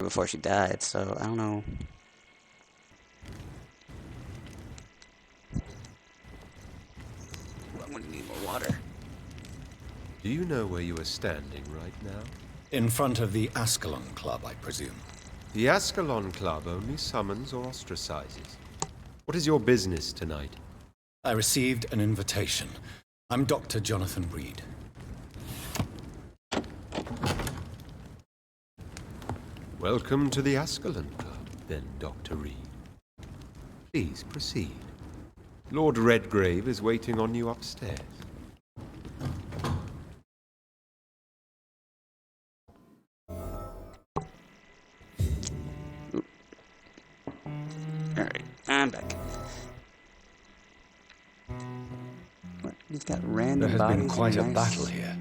before she died, so I don't know. I'm gonna need more water. Do you know where you are standing right now? In front of the Ascalon Club, I presume. The Ascalon Club only summons or ostracizes. What is your business tonight? I received an invitation. I'm Dr. Jonathan Reed. Welcome to the Ascalon Club, then, Dr. Reed. Please proceed. Lord Redgrave is waiting on you upstairs. Alright, I'm back. What? He's got random There has bodies. been quite a Nice. battle here.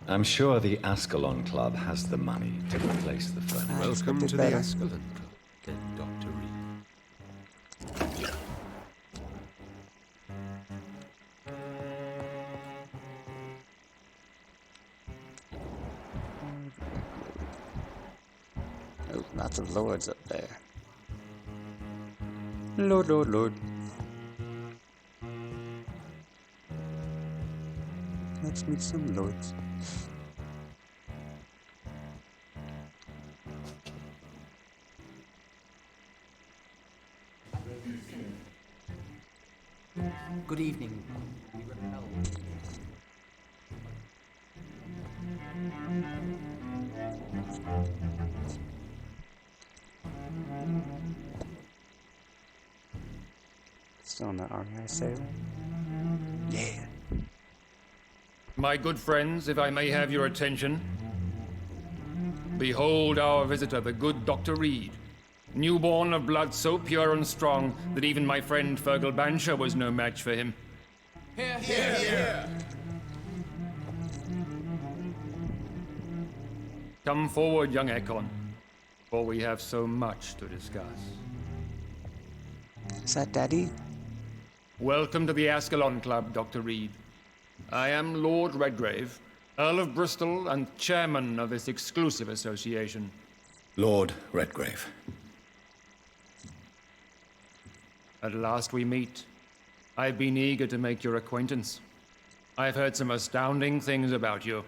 I'm sure the Ascalon Club has the money to replace the furnace. Welcome to better. the Ascalon Club, then, Dr. Reed. Oh, lots of lords up there. Lord, Lord, Lord. Let's meet some lords. Good evening. Still on that REI sale? Yeah. My good friends, if I may have your attention. Behold our visitor, the good Dr. Reed. Newborn of blood so pure and strong that even my friend Fergal Bansher was no match for him. Come forward, young Ekon, for we have so much to discuss. Is that Daddy? Welcome to the Ascalon Club, Dr. Reed. I am Lord Redgrave, Earl of Bristol and chairman of this exclusive association. Lord Redgrave. At last we meet. I've been eager to make your acquaintance. I've heard some astounding things about you.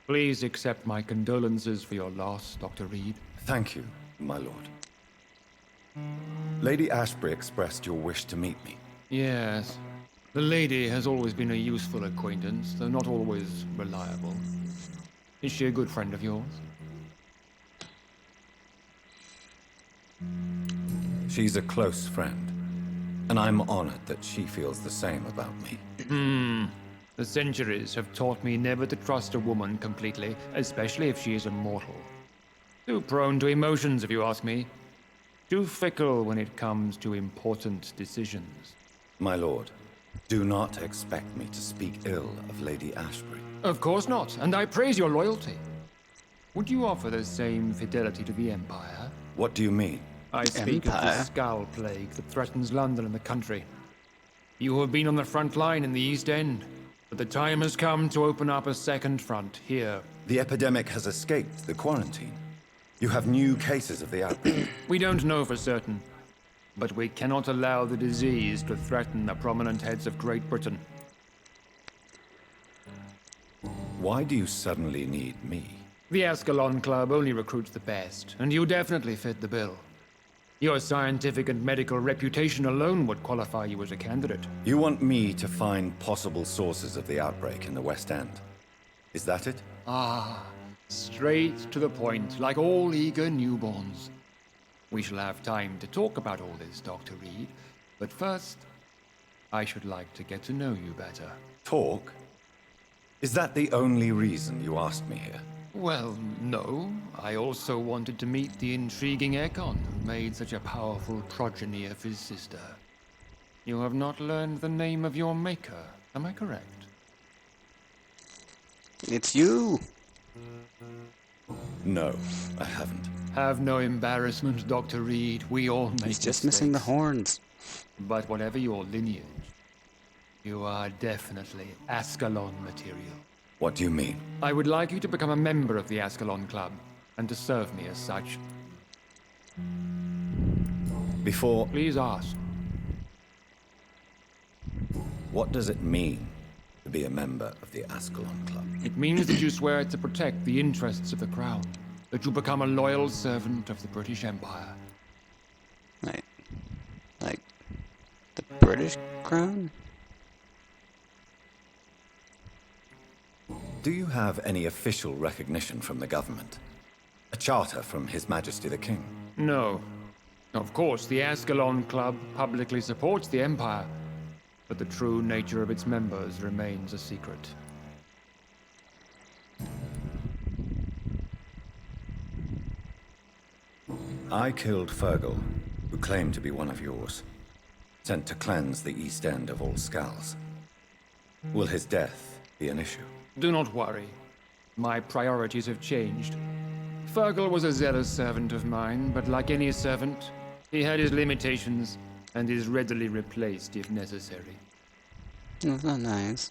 Please accept my condolences for your loss, Dr. Reed. Thank you, my lord. Lady Ashbury expressed your wish to meet me. Yes. The lady has always been a useful acquaintance, though not always reliable. Is she a good friend of yours? She's a close friend, and I'm honored that she feels the same about me. The centuries have taught me never to trust a woman completely, especially if she is a mortal. Too prone to emotions, if you ask me. Too fickle when it comes to important decisions. My lord, do not expect me to speak ill of Lady Ashbury. Of course not, and I praise your loyalty. Would you offer the same fidelity to the Empire? What do you mean? I speak of the Empire? Skull Plague that threatens London and the country. You have been on the front line in the East End, but the time has come to open up a second front here. The epidemic has escaped the quarantine. You have new cases of the outbreak. We don't know for certain, but we cannot allow the disease to threaten the prominent heads of Great Britain. Why do you suddenly need me? The Ascalon Club only recruits the best, and you definitely fit the bill. Your scientific and medical reputation alone would qualify you as a candidate. You want me to find possible sources of the outbreak in the West End. Is that it? Ah, straight to the point, like all eager newborns. We shall have time to talk about all this, Dr. Reed, but first, I should like to get to know you better. Talk? Is that the only reason you asked me here? Well, no. I also wanted to meet the intriguing Ekon who made such a powerful progeny of his sister. You have not learned the name of your maker, am I correct? It's you! No, I haven't. Have no embarrassment, Dr. Reed. We all make He's just missing the mistakes. horns. But whatever your lineage, You are definitely Ascalon material. What do you mean? I would like you to become a member of the Ascalon Club, and to serve me as such. Before... Please ask. What does it mean to be a member of the Ascalon Club? It means that you swear to protect the interests of the Crown, that you become a loyal servant of the British Empire. Like the British crown? Do you have any official recognition from the government? A charter from His Majesty the King? No. Of course, the Ascalon Club publicly supports the Empire, but the true nature of its members remains a secret. I killed Fergal, who claimed to be one of yours, sent to cleanse the East End of all Skulls. Will his death be an issue? Do not worry. My priorities have changed. Fergal was a zealous servant of mine, but like any servant, he had his limitations and is readily replaced if necessary. That's not nice.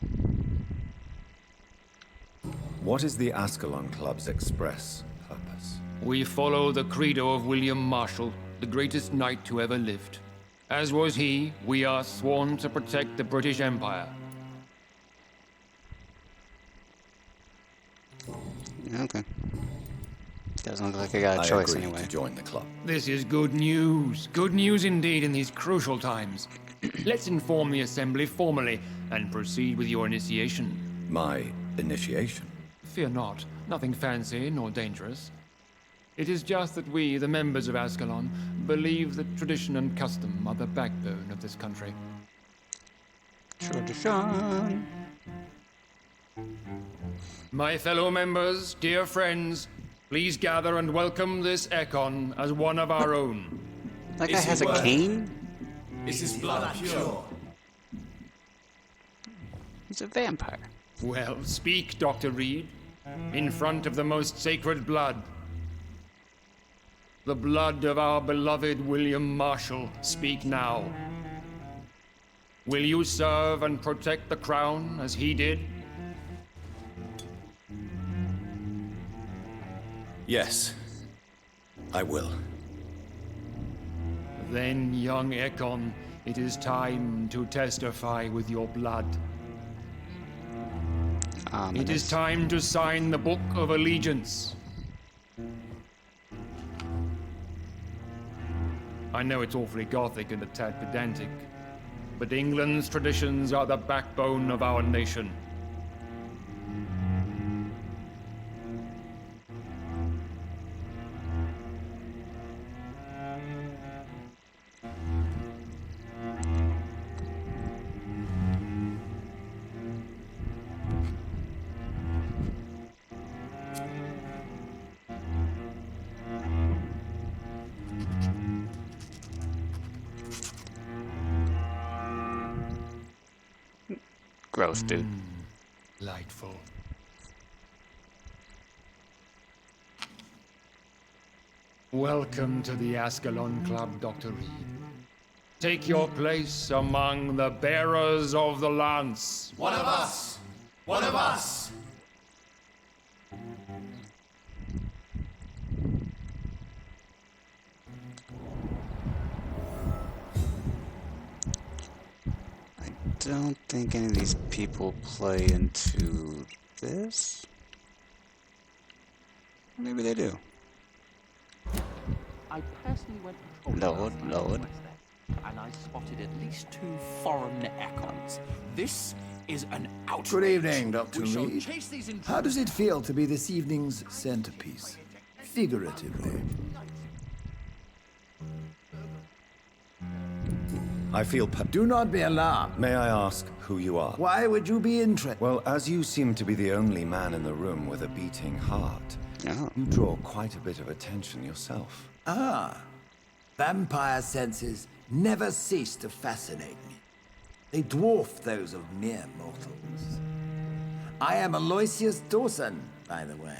What is the Ascalon Club's express purpose? We follow the credo of William Marshall, the greatest knight who ever lived. As was he, we are sworn to protect the British Empire. Okay. Doesn't look like I got a choice I agree anyway. to join the club. This is good news. Good news indeed in these crucial times. Let's inform the Assembly formally and proceed with your initiation. My initiation? Fear not. Nothing fancy nor dangerous. It is just that we, the members of Ascalon, believe that tradition and custom are the backbone of this country. Tradition. My fellow members, dear friends, please gather and welcome this Ekon as one of our own. That guy has a cane? Is his blood pure? He's a vampire. Well, speak, Dr. Reed, in front of the most sacred blood. The blood of our beloved William Marshall, speak now. Will you serve and protect the crown as he did? Yes, I will. Then, young Ekon, it is time to testify with your blood. It is time to sign the Book of Allegiance. I know it's awfully gothic and a tad pedantic, but England's traditions are the backbone of our nation. Gross, dude. Delightful. Welcome to the Ascalon Club, Dr. Reed. Take your place among the bearers of the lance. One of us! One of us! I don't think any of these people play into this. Maybe they do. I personally went patrolling Lord, last night Lord. in West End, and I spotted at least 2 foreign Ekons. This is an outrage. Good evening, Dr. We shall Reed. chase these intruders. How does it feel to be this evening's centerpiece? Figuratively. I feel Do not be alarmed. May I ask who you are? Why would you be interested? Well, as you seem to be the only man in the room with a beating heart, Oh. you draw quite a bit of attention yourself. Ah, vampire senses never cease to fascinate me. They dwarf those of mere mortals. I am Aloysius Dawson, by the way.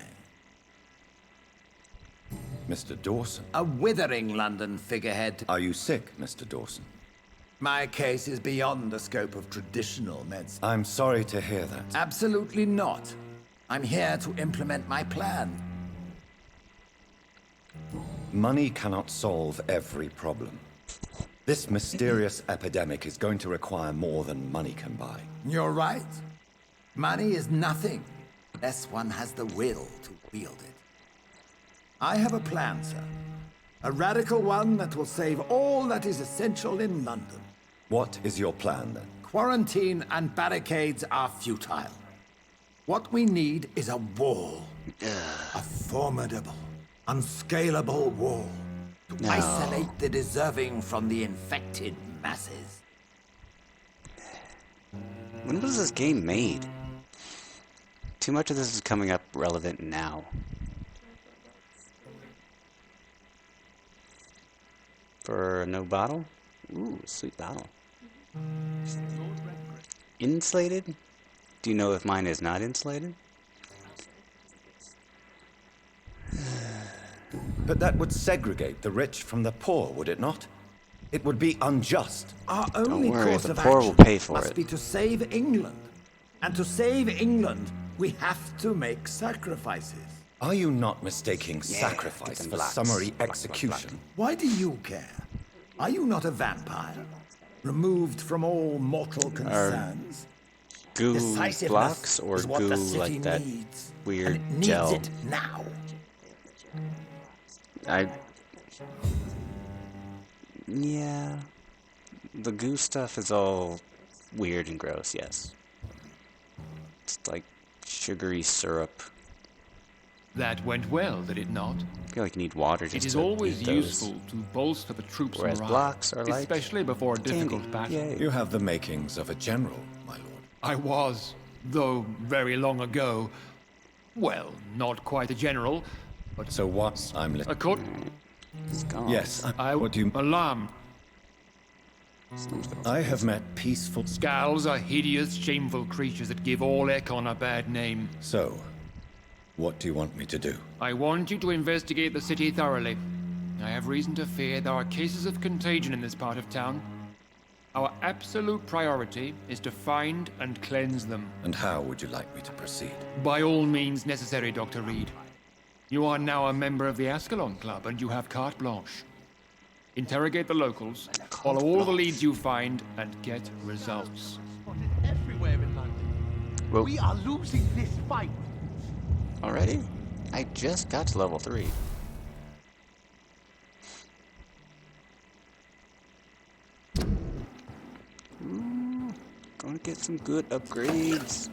Mr. Dawson, A withering London figurehead. are you sick, Mr. Dawson? My case is beyond the scope of traditional medicine. I'm sorry to hear that. Absolutely not. I'm here to implement my plan. Money cannot solve every problem. This mysterious epidemic is going to require more than money can buy. You're right. Money is nothing, unless one has the will to wield it. I have a plan, sir. A radical one that will save all that is essential in London. What is your plan, then? Quarantine and barricades are futile. What we need is a wall. A formidable, unscalable wall. To isolate the deserving from the infected masses. When was this game made? Too much of this is coming up relevant now. For no bottle? Ooh, sweet bottle. Insulated? Do you know if mine is not insulated? But that would segregate the rich from the poor, would it not? It would be unjust. Our only worry, course the of poor action will pay for must it. be to save England. And to save England, we have to make sacrifices. Are you not mistaking Yeah, sacrifice get them for blocks. summary Block, execution? Why do you care? Are you not a vampire? Removed from all mortal concerns? Goo Decisiveness blocks or is what goo the city like that needs, weird and it needs gel? it now. Yeah. The goo stuff is all weird and gross, yes. It's like sugary syrup. That went well, did it not? I feel like you need water just It is to always eat those. useful to bolster the troops' Whereas morale, blocks are like especially before a candy. difficult battle. Yay. You have the makings of a general, my lord. I was, though very long ago. Well, not quite a general, but So what? I'm a court. It's gone. Yes, I what do you... alarmed. I have met peaceful... Scowls are hideous, shameful creatures that give all Ekon a bad name. So, what do you want me to do? I want you to investigate the city thoroughly. I have reason to fear there are cases of contagion in this part of town. Our absolute priority is to find and cleanse them. And how would you like me to proceed? By all means necessary, Dr. Reed. You are now a member of the Ascalon Club, and you have carte blanche. Interrogate the locals, follow all the leads you find, and get results. Everywhere in London. Well, We are losing this fight. already? I just got to level 3. Ooh, gonna get some good upgrades.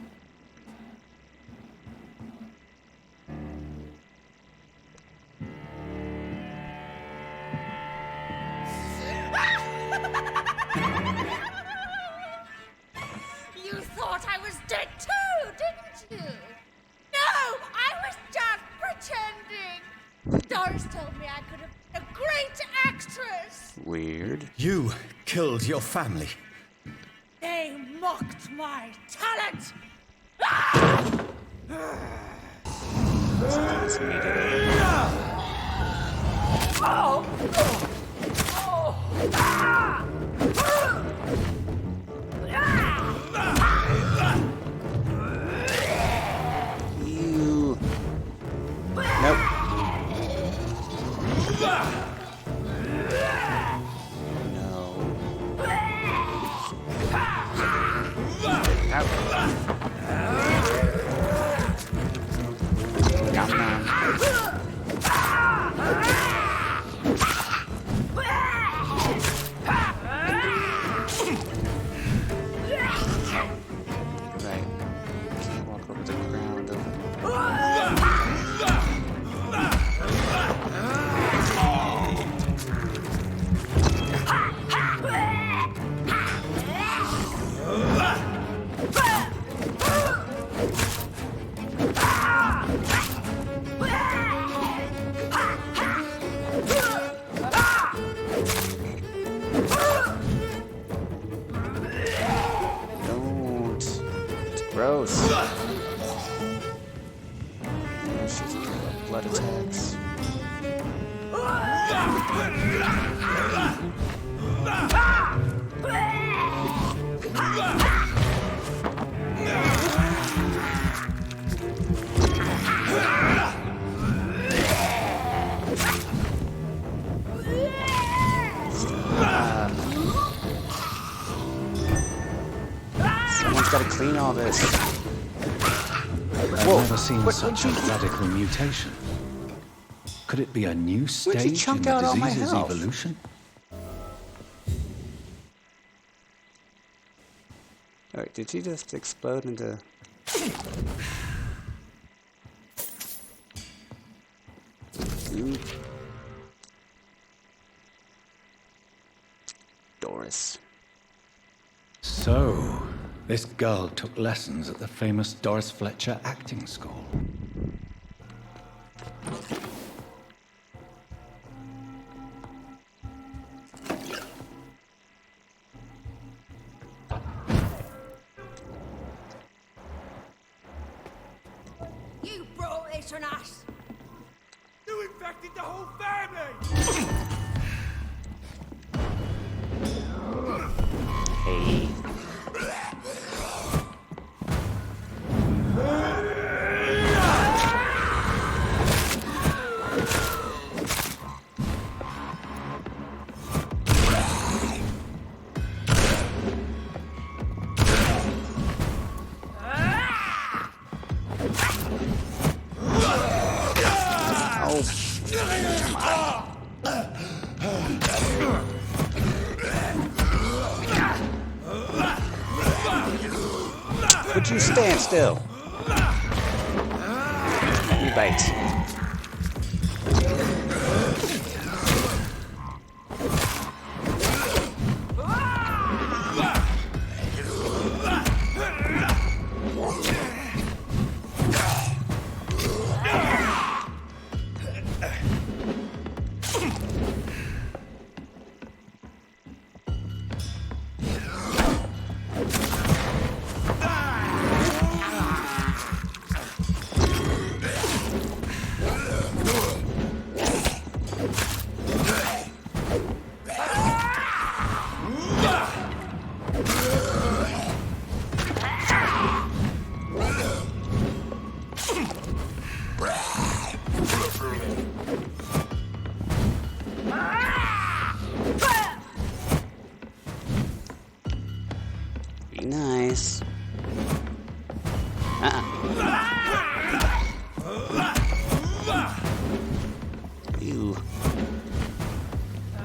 You thought I was dead too, didn't you? No, I was just pretending. Doris told me I could have been a great actress. Weird. You killed your family. They mocked my talent. Sounds needed. You. Nope. No. Got man. Right. Can't walk over the ground over. Don't. It's gross. She's blood attacks. Someone's got to clean all this. I've never seen such a radical mutation. Could it be a new Where'd you stage in chunk the out all my disease's health? evolution? Alright, did he just explode into... Doris. So, this girl took lessons at the famous Doris Fletcher acting school. You brought this on us! You infected the whole family! Hey. Would you stand still? Let me bite. Be nice. Ew.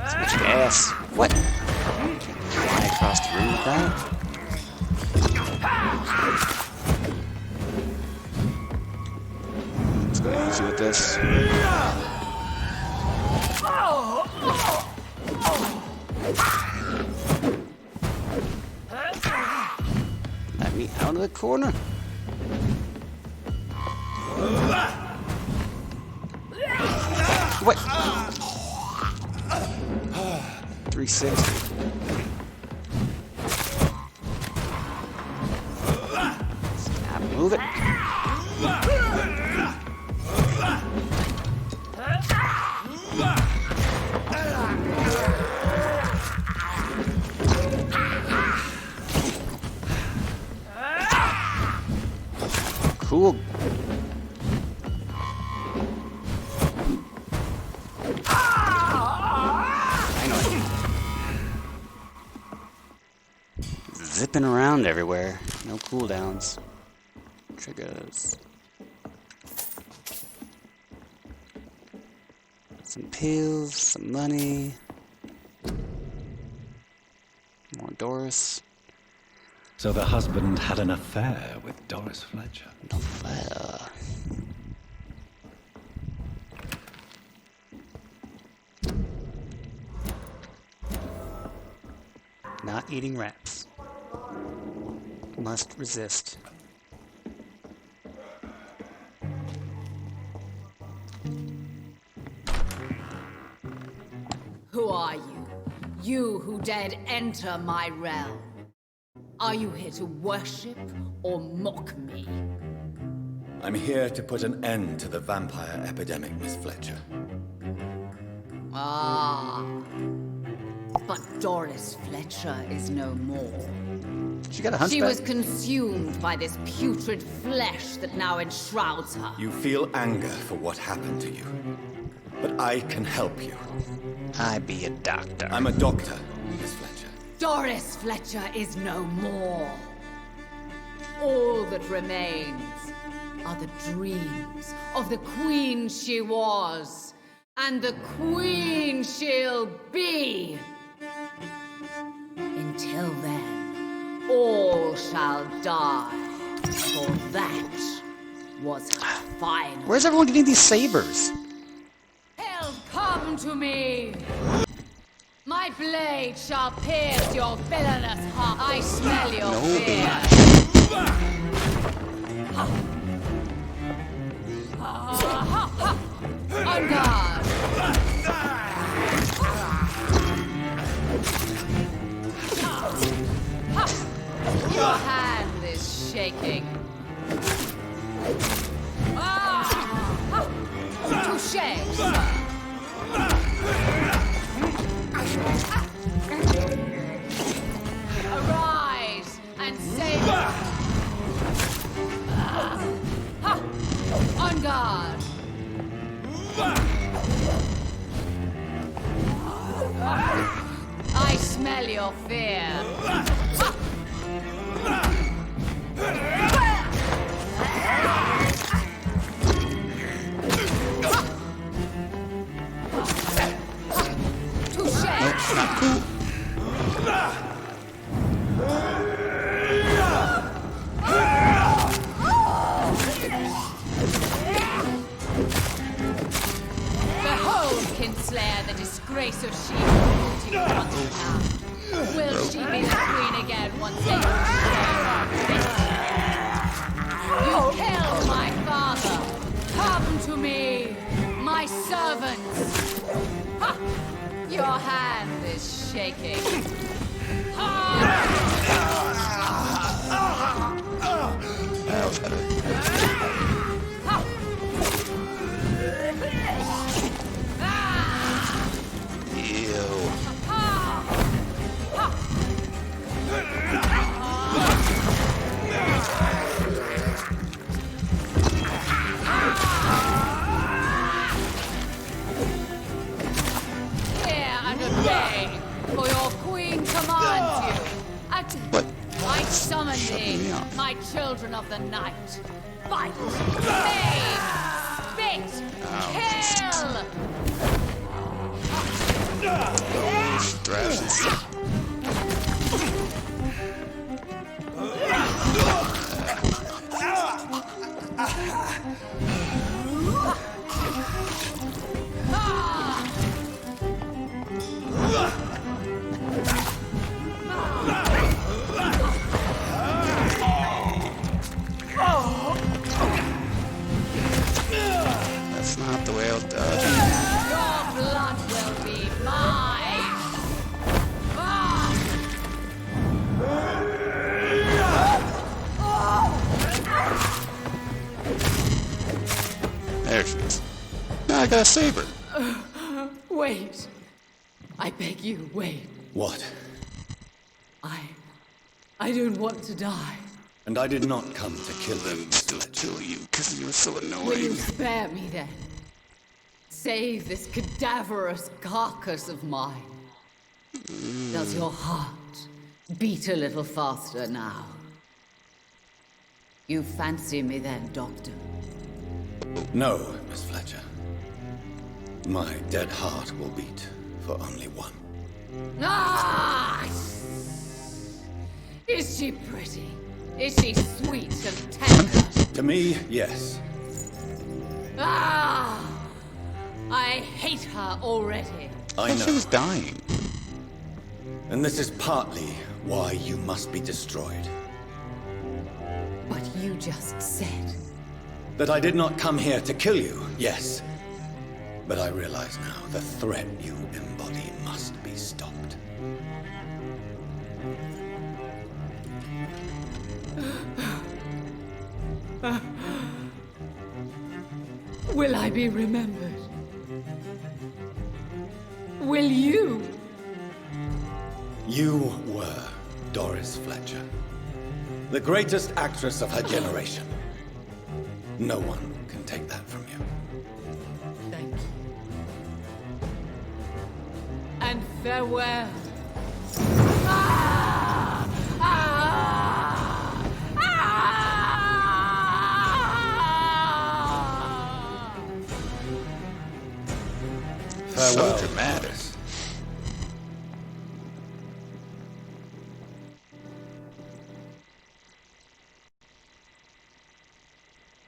So much gas. What? Fly across the room with that? Let's go easy with this. Let me out of the corner. What? 360. Stop moving. Cool. I know it. Zipping around everywhere. No cooldowns. Triggers. Some pills, some money. More Doris. So the husband had an affair with Doris Fletcher. No fire. Not eating rats. Must resist. Who are you? You who dared enter my realm. Are you here to worship or mock me? I'm here to put an end to the vampire epidemic, Miss Fletcher. Ah. But Doris Fletcher is no more. She got a hunchback. She was consumed by this putrid flesh that now enshrouds her. You feel anger for what happened to you. But I can help you. I be a doctor. I'm a doctor, Miss Fletcher. Doris Fletcher is no more. All that remains are the dreams of the queen she was, and the queen she'll be. Until then, all shall die, for that was her final. Where's everyone getting these sabers? Hell, come to me! My blade shall pierce your villainous heart. I smell your fear. On guard! Your hand is shaking. Touché, sir. Arise and save us. On guard. I smell your fear. That's not cool. Behold, Kinslayer, the disgrace of she-hulking once now. Will she be the queen again once they You killed my father. Come to me, my servants. Ha! Your hand is shaking. That was better. Ew. Hear and obey, for your queen commands you. What? I summon Shut thee, me up. my children of the night. Fight! Save! Spit! Kill! Stresses. That's not the way I'll dodge. Your blood will be mine! There she is. Now I got a saber. Wait. I beg you, wait. What? I don't want to die. And I did not come to kill I them. would still kill you because you were so Will you annoying. spare me then? Save this cadaverous carcass of mine. Does your heart beat a little faster now? You fancy me then, Doctor? No, Miss Fletcher. My dead heart will beat for only one. Ah! Is she pretty? Is she sweet and tender? To me, yes. Ah! I hate her already. I She know. was dying. And this is partly why you must be destroyed. But you just said. That I did not come here to kill you, yes. But I realize now the threat you embody must be stopped. Will I be remembered? Will you You were Doris Fletcher, the greatest actress of her generation. No one can take that from you. Thank you. And farewell. Ah! Ah! Ah! Farewell, So dramatic. Doris.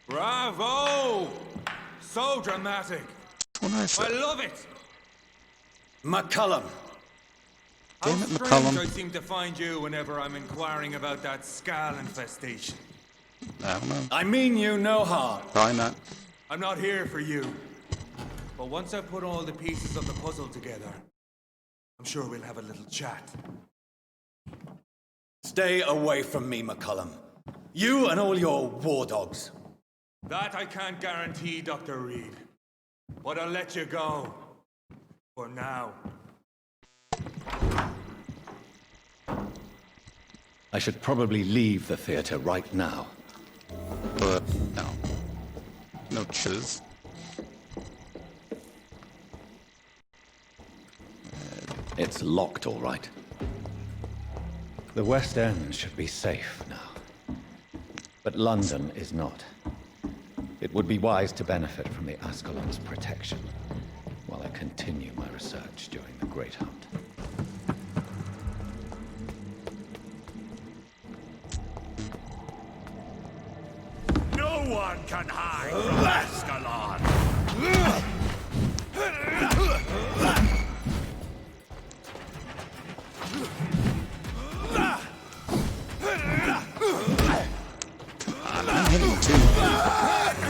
Bravo! So dramatic. What did I I say? love it. McCullum. How Damn it, strange McCullum. I seem to find you whenever I'm inquiring about that skull infestation. I don't know. I mean you no harm. Probably not. I'm not here for you. But once I've put all the pieces of the puzzle together, I'm sure we'll have a little chat. Stay away from me, McCullum. You and all your war dogs. That I can't guarantee, Dr. Reed. But I'll let you go. For now. I should probably leave the theater right now. But no. No chiz. It's locked, all right. The West End should be safe now. But London is not. It would be wise to benefit from the Ascalon's protection while I continue my research during the Great Hunt. No one can hide from Ascalon! I'm hitting too.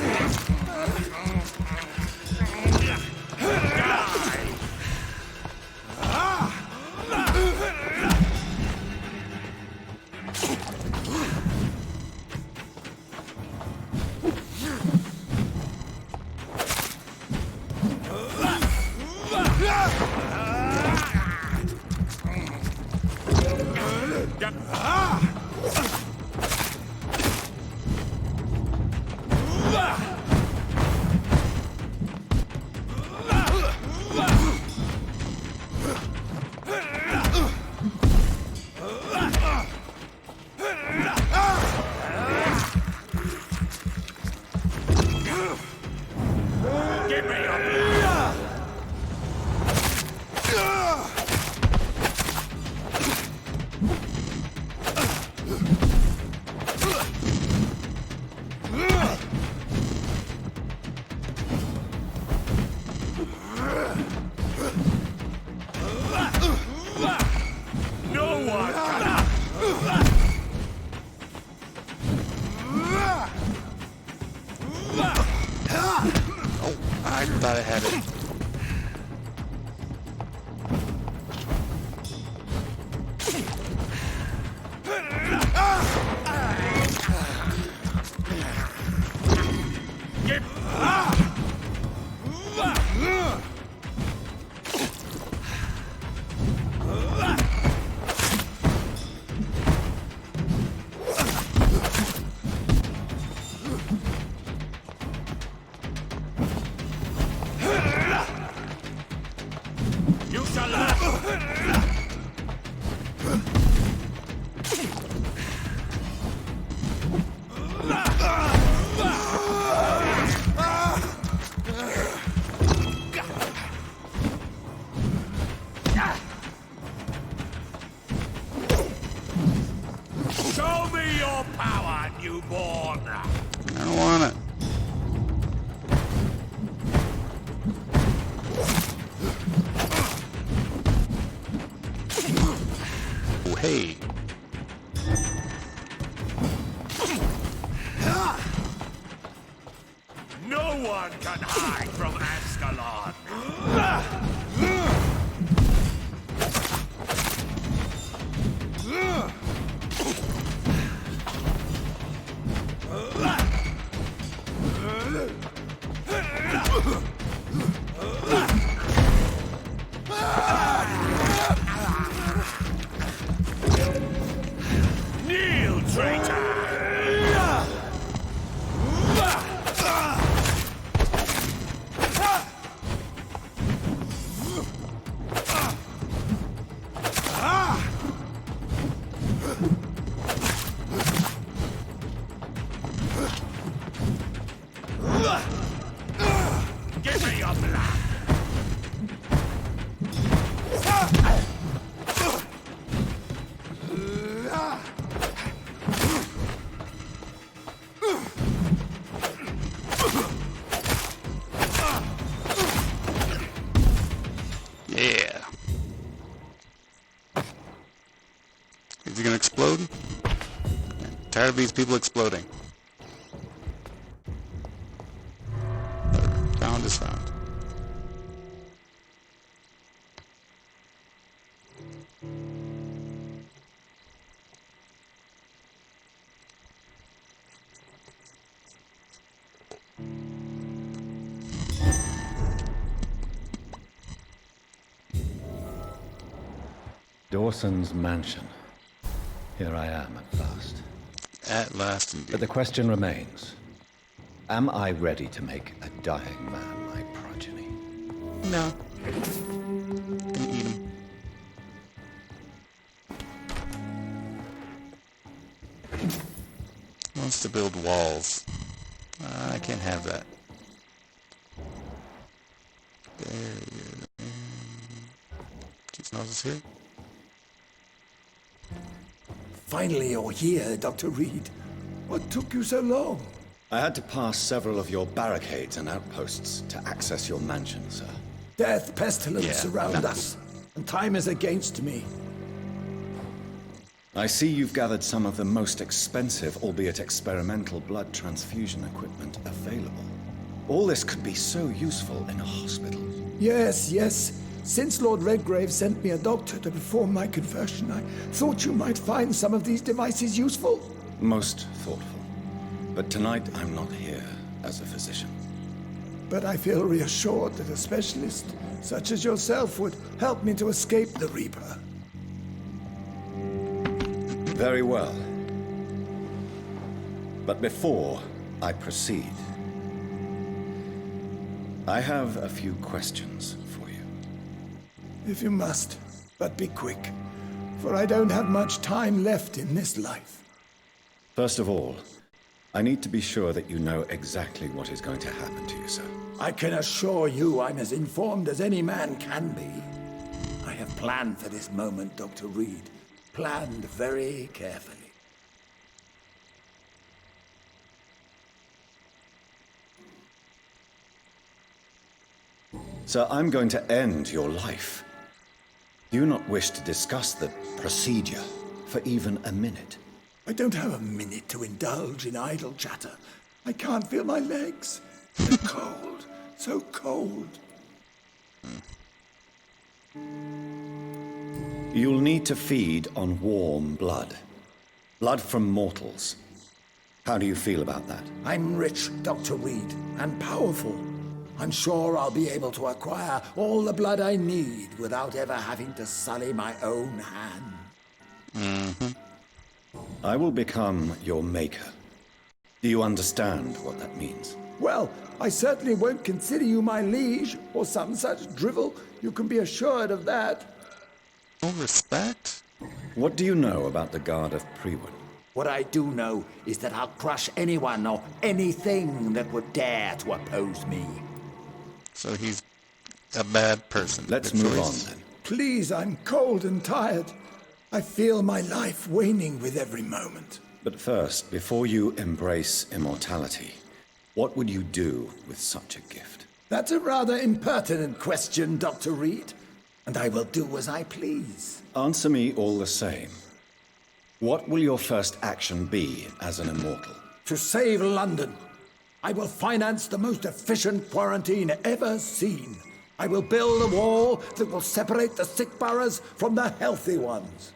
I thought I had it. You shall not! Show me your power, newborn! I don't want it. Oh, hey. No one can hide from Ascalon! your blood! Yeah. Is he gonna explode? I'm tired of these people exploding. Found is found. Dawson's mansion. Here I am at last. At last, indeed. But the question remains. Am I ready to make a dying man my progeny? No. Gonna eat him. Wants to build walls. I can't have that. There he is. Chief Nose is here. Finally, you're here, Dr. Reed. What took you so long? I had to pass several of your barricades and outposts to access your mansion, sir. Death, pestilence Yeah, surround nothing. us, and time is against me. I see you've gathered some of the most expensive, albeit experimental, blood transfusion equipment available. All this could be so useful in a hospital. Yes, yes. Since Lord Redgrave sent me a doctor to perform my conversion, I thought you might find some of these devices useful. Most thoughtful. But tonight I'm not here as a physician. But I feel reassured that a specialist such as yourself would help me to escape the Reaper. Very well. But before I proceed, I have a few questions for you. If you must, but be quick, for I don't have much time left in this life. First of all, I need to be sure that you know exactly what is going to happen to you, sir. I can assure you I'm as informed as any man can be. I have planned for this moment, Dr. Reed. Planned very carefully. Sir, I'm going to end your life. Do you not wish to discuss the procedure for even a minute? I don't have a minute to indulge in idle chatter. I can't feel my legs. They're cold, so cold. You'll need to feed on warm blood. Blood from mortals. How do you feel about that? I'm rich, Dr. Reed, and powerful. I'm sure I'll be able to acquire all the blood I need without ever having to sully my own hand. I will become your maker. Do you understand what that means? Well, I certainly won't consider you my liege or some such drivel. You can be assured of that. No respect? What do you know about the Guard of Prewen? What I do know is that I'll crush anyone or anything that would dare to oppose me. So he's a bad person. Let's Good move choice. on then. Please, I'm cold and tired. I feel my life waning with every moment. But first, before you embrace immortality, what would you do with such a gift? That's a rather impertinent question, Dr. Reed. And I will do as I please. Answer me all the same. What will your first action be as an immortal? To save London, I will finance the most efficient quarantine ever seen. I will build a wall that will separate the sick boroughs from the healthy ones.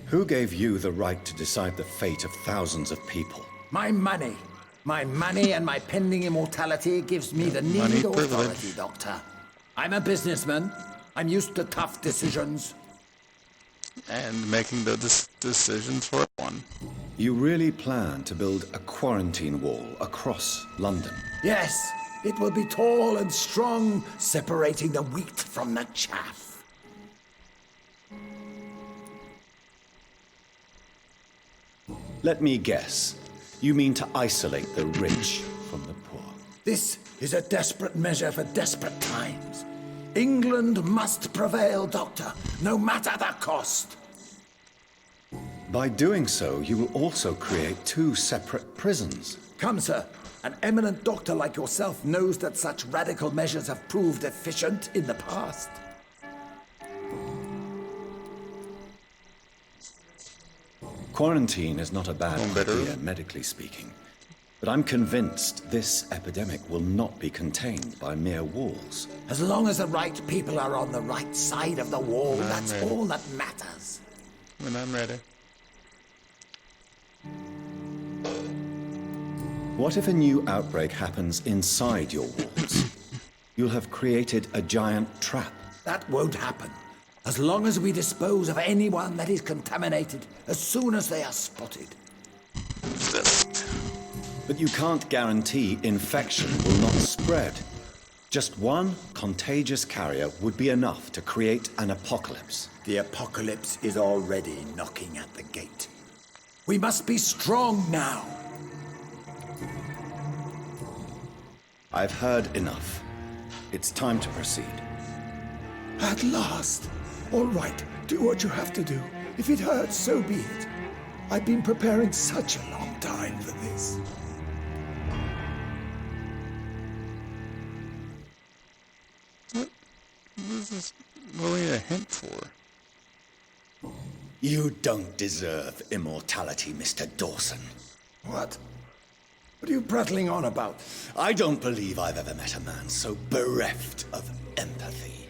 Who gave you the right to decide the fate of thousands of people? My money. My money and my pending immortality gives me the Money, needed authority, privilege. Doctor. I'm a businessman. I'm used to tough decisions. And making the decisions for one. You really plan to build a quarantine wall across London? Yes, it will be tall and strong, separating the wheat from the chaff. Let me guess. You mean to isolate the rich from the poor. This is a desperate measure for desperate times. England must prevail, Doctor, no matter the cost. By doing so, you will also create 2 separate prisons. Come, sir. An eminent doctor like yourself knows that such radical measures have proved efficient in the past. Quarantine is not a bad idea, medically speaking. But I'm convinced this epidemic will not be contained by mere walls. As long as the right people are on the right side of the wall, that's all that matters. When I'm ready. What if a new outbreak happens inside your walls? You'll have created a giant trap. That won't happen. As long as we dispose of anyone that is contaminated as soon as they are spotted. But you can't guarantee infection will not spread. Just one contagious carrier would be enough to create an apocalypse. The apocalypse is already knocking at the gate. We must be strong now. I've heard enough. It's time to proceed. At last. All right, do what you have to do. If it hurts, so be it. I've been preparing such a long time for this. What is this really a hint for? You don't deserve immortality, Mr. Dawson. What? What are you prattling on about? I don't believe I've ever met a man so bereft of empathy.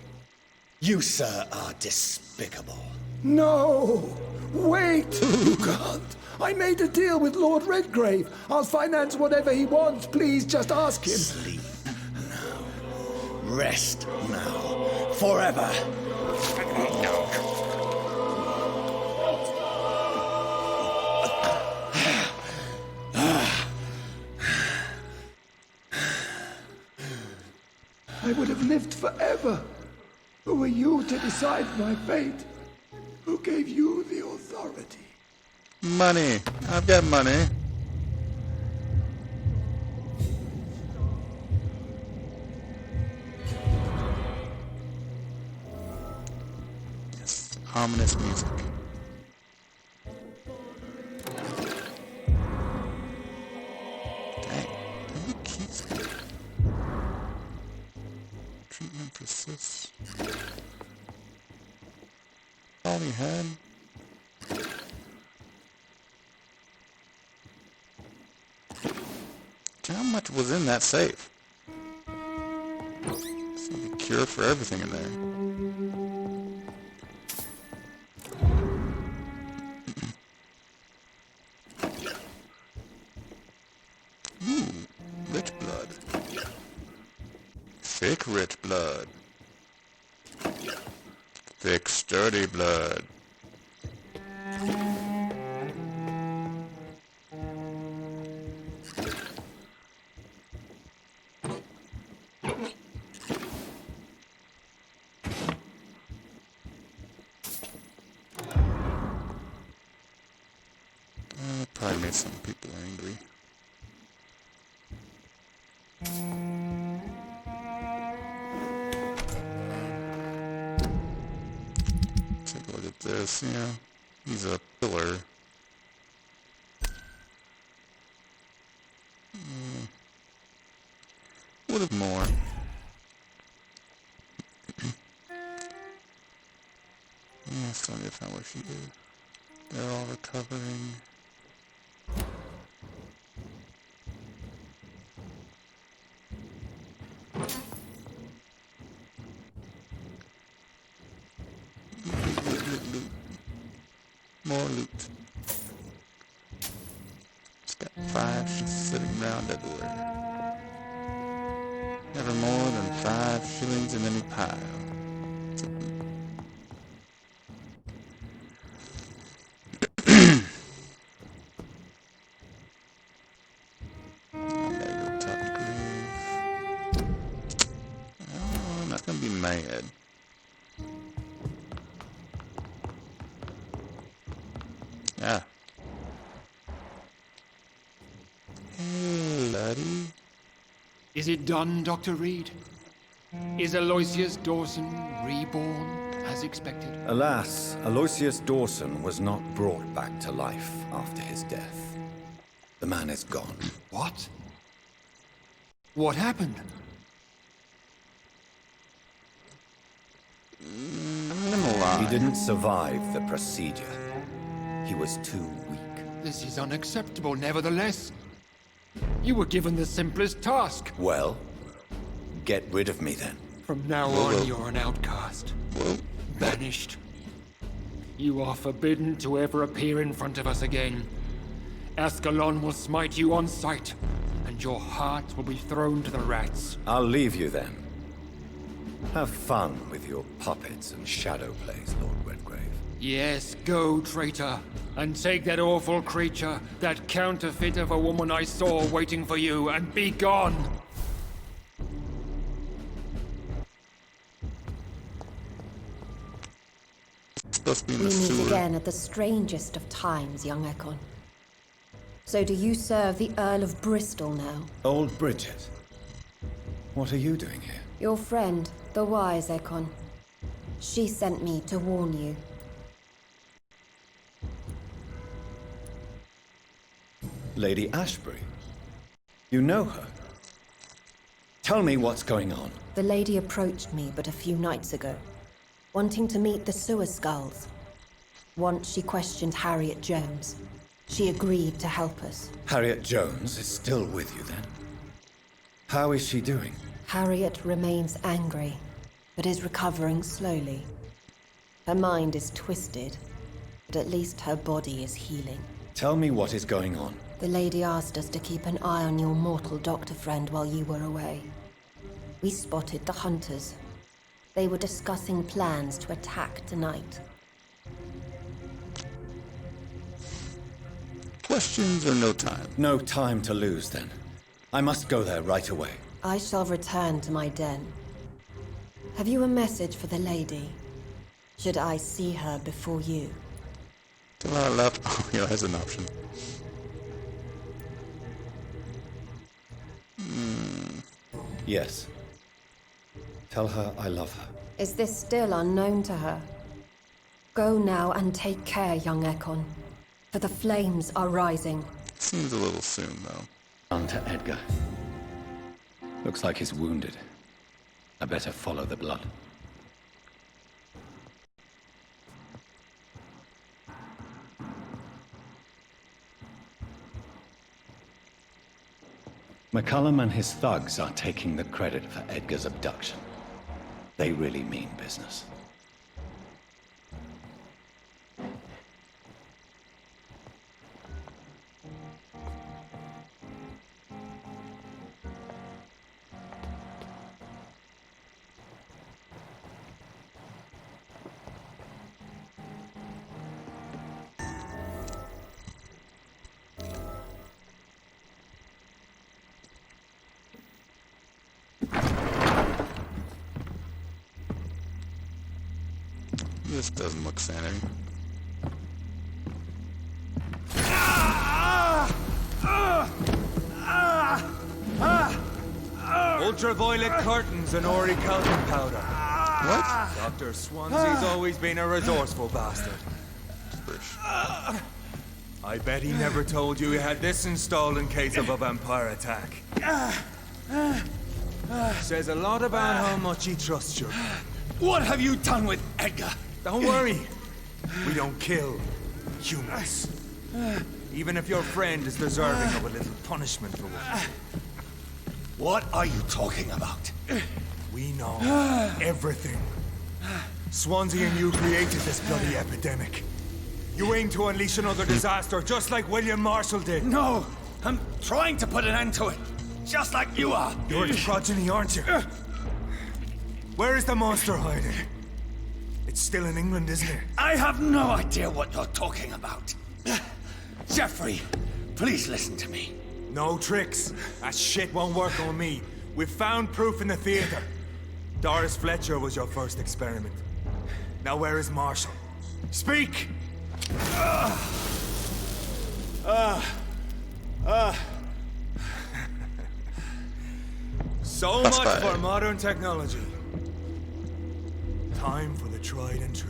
You, sir, are despicable. No! Wait! You can't! I made a deal with Lord Redgrave. I'll finance whatever he wants. Please, just ask him. Sleep now. Rest now. Forever. I would have lived forever. Who are you to decide my fate? Who gave you the authority? Money. I've got money. Yes. Ominous music. Dang. How many keys? Treatment persists. All he had. How much was in that safe? It's like a cure for everything in there. Rich blood. Thick rich blood. Thick sturdy blood. Probably made some people angry. Take a look at this, yeah. He's a pillar. What if more? Yeah, still need to find where she is. They're all recovering. Loot. More loot. It's got 5 she's sitting around everywhere. Never more than 5 shillings in any pile. I'm not gonna be mad. Ah. Hey, laddie. Is it done, Dr. Reed? Is Aloysius Dawson reborn as expected? Alas, Aloysius Dawson was not brought back to life after his death. The man is gone. What? What happened? He didn't survive the procedure. He was too weak. This is unacceptable, nevertheless. You were given the simplest task. Well, get rid of me then. From now on, you're an outcast. Banished. You are forbidden to ever appear in front of us again. Ascalon will smite you on sight, and your heart will be thrown to the rats. I'll leave you then. Have fun with your puppets and shadow plays, Lord Redgrave. Yes, go, traitor, and take that awful creature, that counterfeit of a woman I saw waiting for you, and be gone! Supposed to be in We the meet sewer. again at the strangest of times, young Ekon. So do you serve the Earl of Bristol now? Old Bridget. What are you doing here? Your friend, the wise Ekon. She sent me to warn you. Lady Ashbury. You know her. Tell me what's going on. The lady approached me but a few nights ago, wanting to meet the sewer skulls. Once she questioned Harriet Jones. She agreed to help us. Harriet Jones is still with you then? How is she doing? Harriet remains angry, but is recovering slowly. Her mind is twisted, but at least her body is healing. Tell me what is going on. The lady asked us to keep an eye on your mortal doctor friend while you were away. We spotted the hunters. They were discussing plans to attack tonight. Questions or no time? No time to lose then. I must go there right away. I shall return to my den. Have you a message for the lady? Should I see her before you? Tell her I love. Oh, yeah, that's an option. Yes. Tell her I love her. Is this still unknown to her? Go now and take care, young Ekon. For the flames are rising. Seems a little soon, though. On to Edgar. Looks like he's wounded. I better follow the blood. McCullum and his thugs are taking the credit for Edgar's abduction. They really mean business. This doesn't look sanity. Ultraviolet curtains and orichalcum powder. What? Dr. Swansea's always been a resourceful bastard. I bet he never told you he had this installed in case of a vampire attack. Says a lot about how much he trusts you. What have you done with Edgar? Don't worry. We don't kill humans. Even if your friend is deserving of a little punishment for what. What are you talking about? We know everything. Swansea and you created this bloody epidemic. You aim to unleash another disaster, just like William Marshall did. No, I'm trying to put an end to it, just like you are. You're the progeny, aren't you? Where is the monster hiding? It's still in England, isn't it? I have no idea what you're talking about. Jeffrey, please listen to me. No tricks. That shit won't work on me. We've found proof in the theater. Doris Fletcher was your first experiment. Now where is Marshall? Speak! So That's much bad. for modern technology. Time for the tried and true.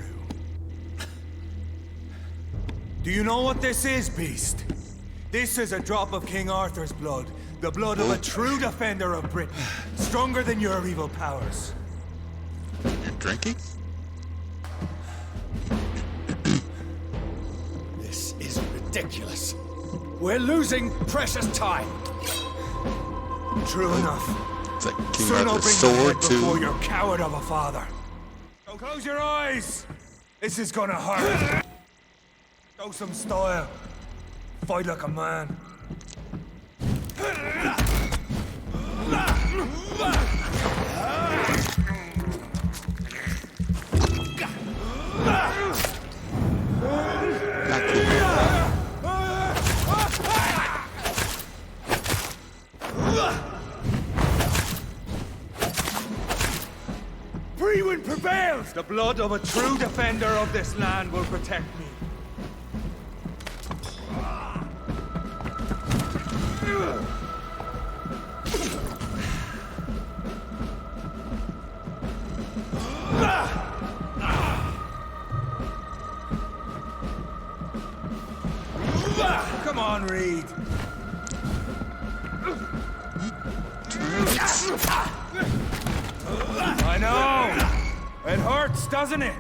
Do you know what this is, Beast? This is a drop of King Arthur's blood. The blood of a true defender of Britain. Stronger than your evil powers. You're drinking? This is ridiculous. We're losing precious time. True enough. It's like King Soon I'll Arthur's bring the head sword before too. your coward of a father. So close your eyes. This is gonna hurt. Show some style. Fight like a man. Not cool. Freewind prevails! The blood of a true defender of this land will protect me. Come on, Reed. I know. It hurts, doesn't it?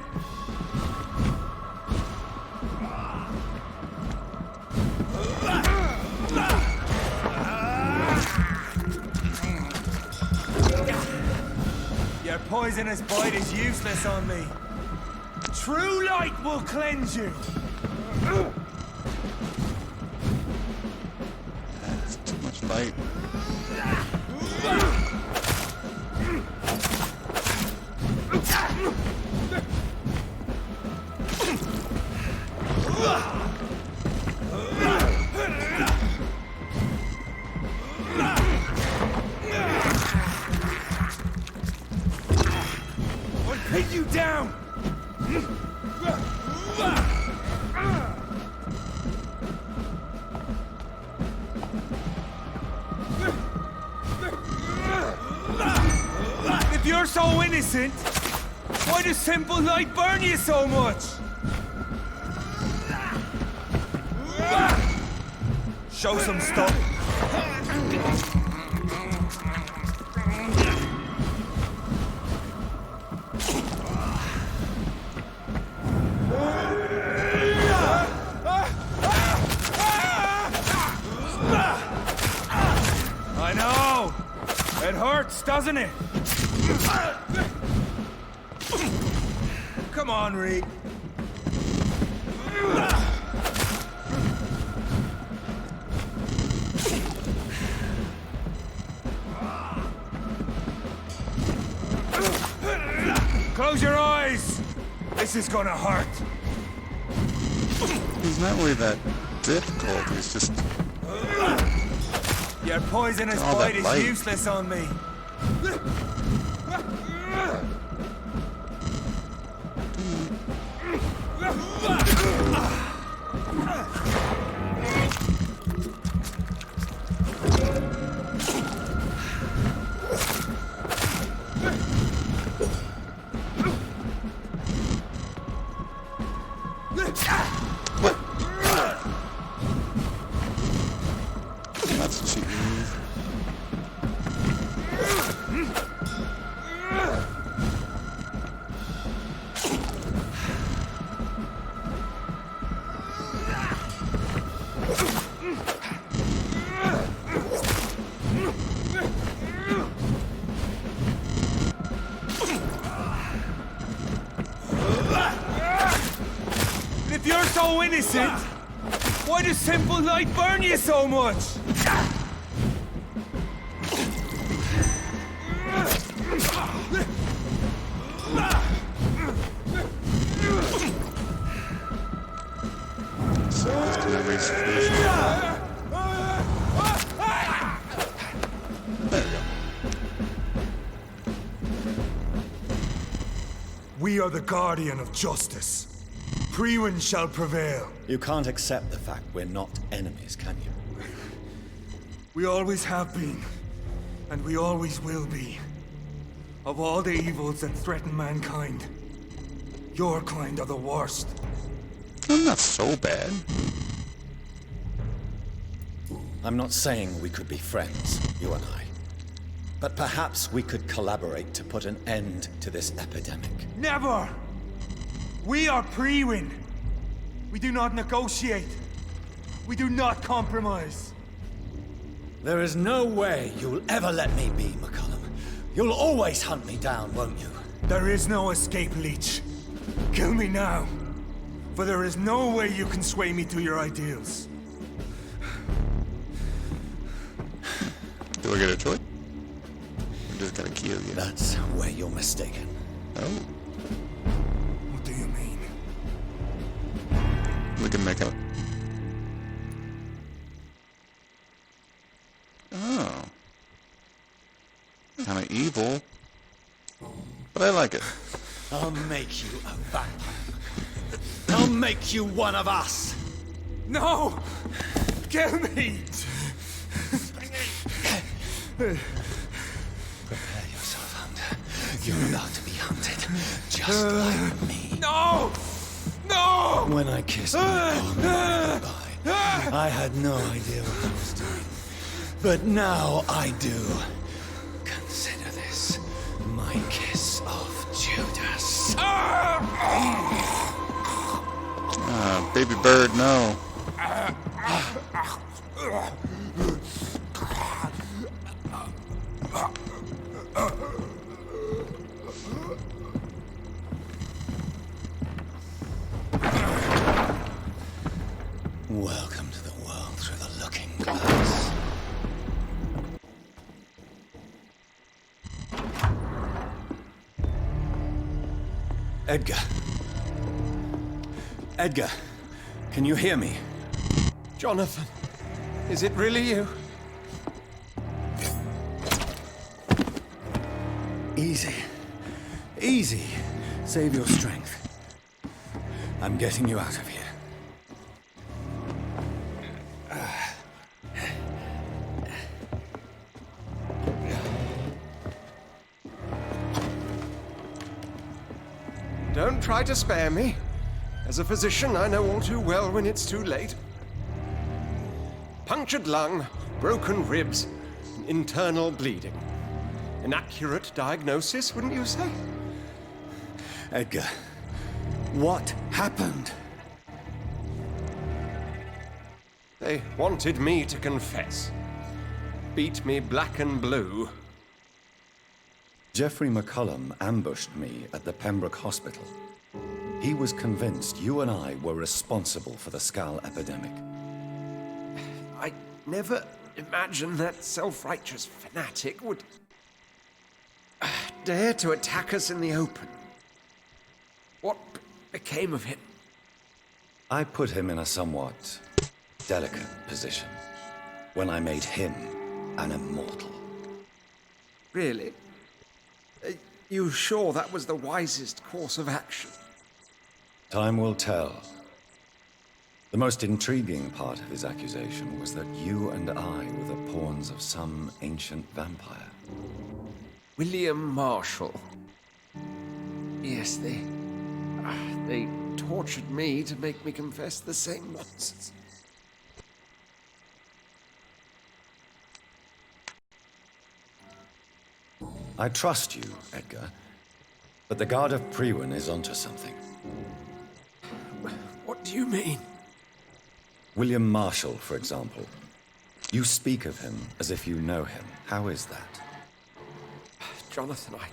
Your poisonous bite is useless on me. True light will cleanse you. That's too much fight. I'll pin you down. If you're so innocent, why does simple light burn you so much? Show some stuff. I know. It hurts, doesn't it? Come on, Reed. Close your eyes. This is gonna hurt. He's not really that difficult. He's just Your poisonous all that bite is light. useless on me. that's cheating. If you're so innocent, why does simple light burn you so much? So just gonna erase first. There we go. We are the guardian of justice. Priwen shall prevail. You can't accept the fact we're not enemies, can you? We always have been. And we always will be. Of all the evils that threaten mankind, your kind are the worst. I'm not so bad. I'm not saying we could be friends, you and I. But perhaps we could collaborate to put an end to this epidemic. Never! We are Priwen. We do not negotiate. We do not compromise. There is no way you'll ever let me be, McCullum. You'll always hunt me down, won't you? There is no escape, Leech. Kill me now. For there is no way you can sway me to your ideals. Do I get a choice? I'm just gonna kill you. That's where you're mistaken. Oh. What do you mean? We can make out. Oh. Kind of evil. But I like it. I'll make you a vampire. I'll make you one of us! No! Kill me! Prepare yourself, Hunter. You're about to be hunted, just like me. No! No! When I kissed my goodbye, I had no idea what I was doing. But now I do. Consider this my kiss of Judas. Baby bird, no. Welcome to the world through the looking glass. Edgar. Edgar, can you hear me? Jonathan, is it really you? Easy. Easy. Save your strength. I'm getting you out of here. Don't try to spare me. As a physician, I know all too well when it's too late. Punctured lung, broken ribs, and internal bleeding. An accurate diagnosis, wouldn't you say? Edgar, what happened? They wanted me to confess. Beat me black and blue. Jeffrey McCullum ambushed me at the Pembroke Hospital. He was convinced you and I were responsible for the Skal epidemic. I never imagined that self-righteous fanatic would dare to attack us in the open. What became of him? I put him in a somewhat delicate position when I made him an immortal. Really? You sure that was the wisest course of action? Time will tell. The most intriguing part of his accusation was that you and I were the pawns of some ancient vampire. William Marshall. Yes, they tortured me to make me confess the same nonsense. I trust you, Edgar, but the Guard of Priwen is onto something. What do you mean? William Marshall, for example. You speak of him as if you know him. How is that? Jonathan, I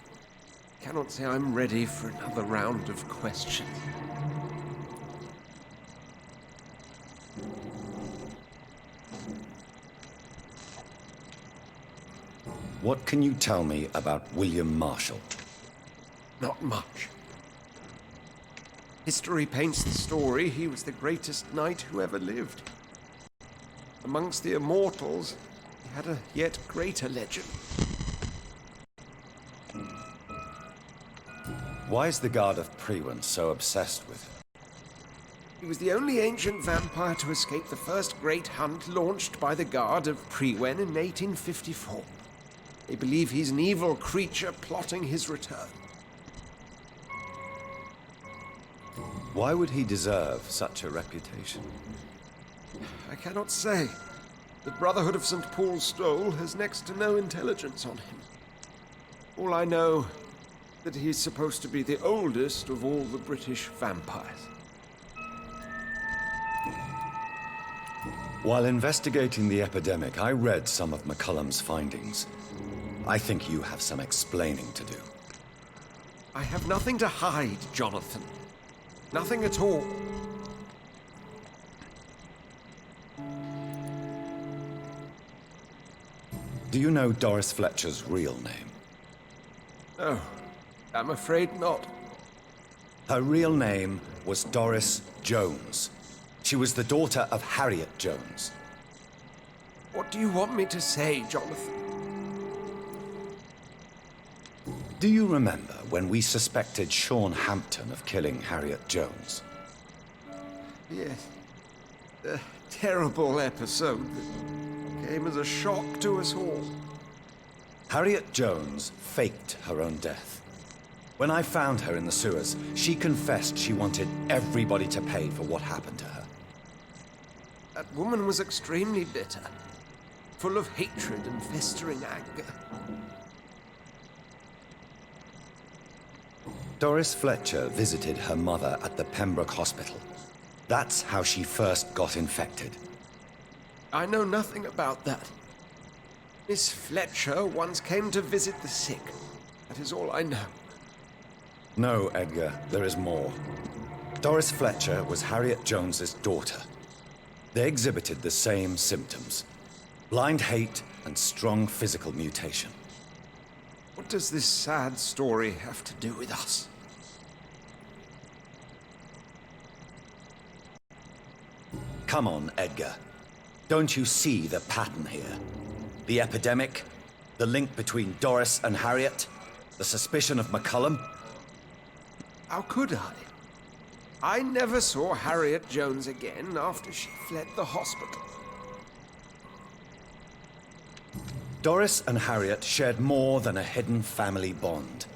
cannot say I'm ready for another round of questions. What can you tell me about William Marshall? Not much. History paints the story he was the greatest knight who ever lived. Amongst the immortals, he had a yet greater legend. Why is the Guard of Priwen so obsessed with him? He was the only ancient vampire to escape the first great hunt launched by the Guard of Priwen in 1854. They believe he's an evil creature plotting his return. Why would he deserve such a reputation? I cannot say. The Brotherhood of St. Paul's Stole has next to no intelligence on him. All I know that he's supposed to be the oldest of all the British vampires. While investigating the epidemic, I read some of McCullum's findings. I think you have some explaining to do. I have nothing to hide, Jonathan. Nothing at all. Do you know Doris Fletcher's real name? No, I'm afraid not. Her real name was Doris Jones. She was the daughter of Harriet Jones. What do you want me to say, Jonathan? Do you remember when we suspected Sean Hampton of killing Harriet Jones? Yes. A terrible episode that came as a shock to us all. Harriet Jones faked her own death. When I found her in the sewers, she confessed she wanted everybody to pay for what happened to her. That woman was extremely bitter, full of hatred and festering anger. Doris Fletcher visited her mother at the Pembroke Hospital. That's how she first got infected. I know nothing about that. Miss Fletcher once came to visit the sick. That is all I know. No, Edgar, there is more. Doris Fletcher was Harriet Jones's daughter. They exhibited the same symptoms: blind hate and strong physical mutation. What does this sad story have to do with us? Come on, Edgar. Don't you see the pattern here? The epidemic, the link between Doris and Harriet, the suspicion of McCullum. How could I? I never saw Harriet Jones again after she fled the hospital. Doris and Harriet shared more than a hidden family bond.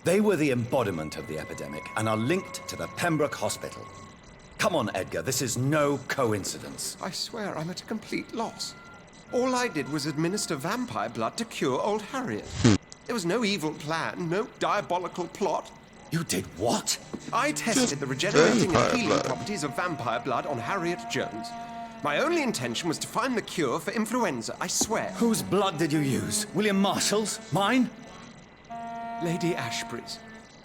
They were the embodiment of the epidemic and are linked to the Pembroke Hospital. Come on, Edgar, this is no coincidence. I swear I'm at a complete loss. All I did was administer vampire blood to cure old Harriet. There was no evil plan, no diabolical plot. You did what? I tested the regenerating and vampire healing blood. properties of vampire blood on Harriet Jones. My only intention was to find the cure for influenza, I swear. Whose blood did you use? William Marshall's? Mine? Lady Ashbury's.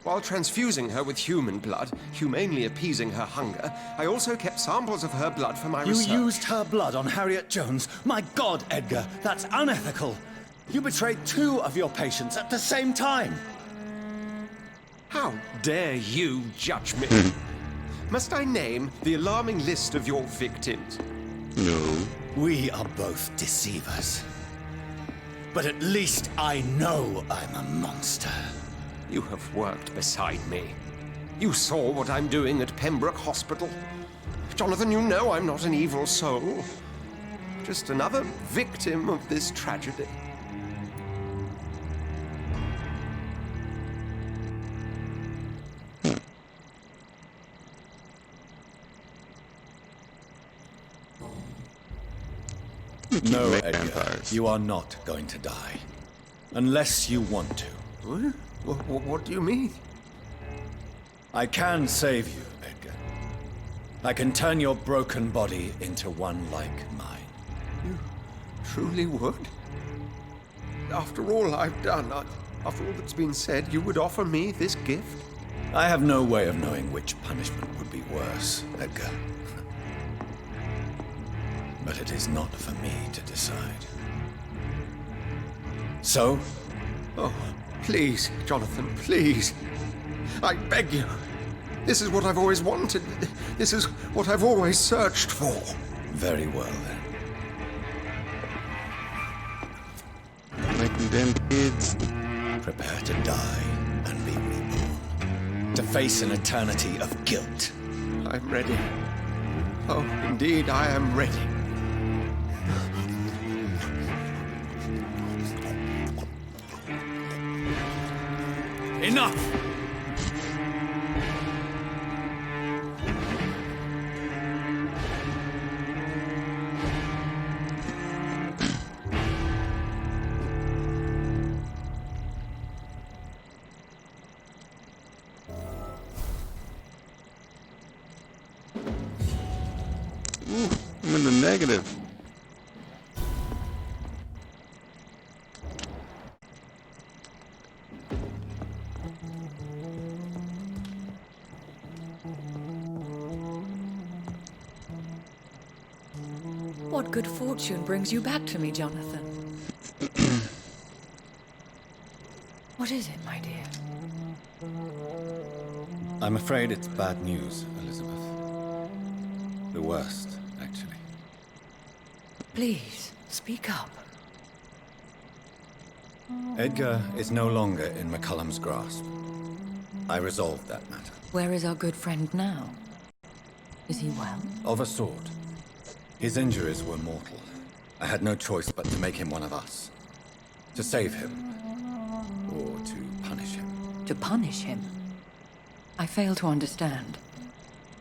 While transfusing her with human blood, humanely appeasing her hunger, I also kept samples of her blood for my research. You used her blood on Harriet Jones? My God, Edgar, that's unethical. You betrayed 2 of your patients at the same time. How dare you judge me? Must I name the alarming list of your victims? No. We are both deceivers. But at least I know I'm a monster. You have worked beside me. You saw what I'm doing at Pembroke Hospital. Jonathan, you know I'm not an evil soul. Just another victim of this tragedy. No, Make Edgar, vampires. you are not going to die. Unless you want to. What do you mean? I can save you, Edgar. I can turn your broken body into one like mine. You truly would? After all I've done, after all that's been said, you would offer me this gift? I have no way of knowing which punishment would be worse, Edgar. But it is not for me to decide. So? Oh, please, Jonathan, please. I beg you. This is what I've always wanted. This is what I've always searched for. Very well, then. Making them kids. Prepare to die and be reborn. To face an eternity of guilt. I'm ready. Oh, indeed, I am ready. Enough! Ooh, I'm in the negative. What good fortune brings you back to me, Jonathan? What is it, my dear? I'm afraid it's bad news, Elizabeth. The worst, actually. Please, speak up. Edgar is no longer in McCullum's grasp. I resolved that matter. Where is our good friend now? Is he well? Of a sort. His injuries were mortal. I had no choice but to make him one of us. To save him. Or to punish him. To punish him? I fail to understand.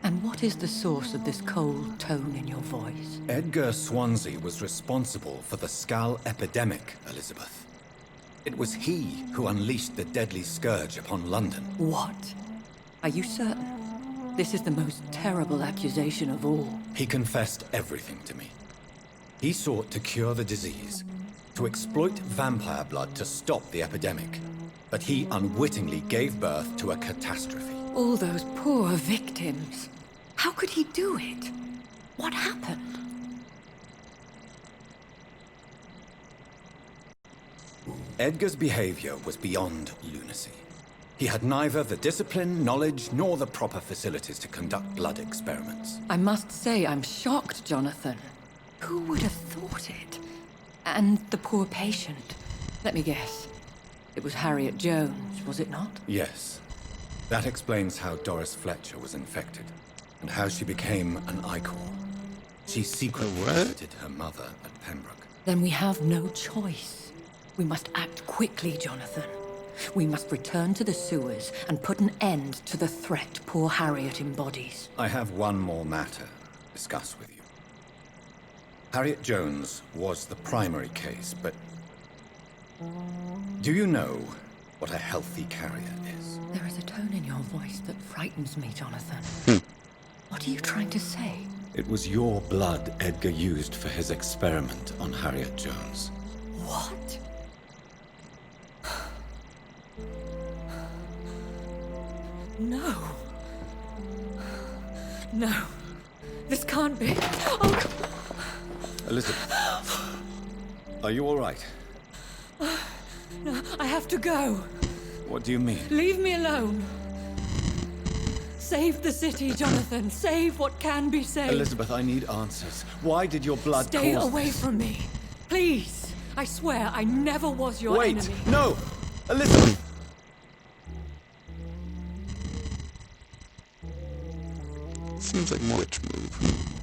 And what is the source of this cold tone in your voice? Edgar Swansea was responsible for the Skal epidemic, Elizabeth. It was he who unleashed the deadly scourge upon London. What? Are you certain? This is the most terrible accusation of all. He confessed everything to me. He sought to cure the disease, to exploit vampire blood to stop the epidemic. But he unwittingly gave birth to a catastrophe. All those poor victims. How could he do it? What happened? Edgar's behavior was beyond lunacy. He had neither the discipline, knowledge, nor the proper facilities to conduct blood experiments. I must say I'm shocked, Jonathan. Who would have thought it? And the poor patient. Let me guess. It was Harriet Jones, was it not? Yes. That explains how Doris Fletcher was infected, and how she became an Icor. She secretly visited her mother at Pembroke. Then we have no choice. We must act quickly, Jonathan. We must return to the sewers and put an end to the threat poor Harriet embodies. I have one more matter to discuss with you. Harriet Jones was the primary case, but... do you know what a healthy carrier is? There is a tone in your voice that frightens me, Jonathan. What are you trying to say? It was your blood Edgar used for his experiment on Harriet Jones. What? No. No. This can't be. Oh, Elizabeth, are you all right? no, I have to go. What do you mean? Leave me alone. Save the city, Jonathan. Save what can be saved. Elizabeth, I need answers. Why did your blood Stay cause away this? from me. Please. I swear I never was your Wait! enemy. No! Elizabeth! Seems like more witch move.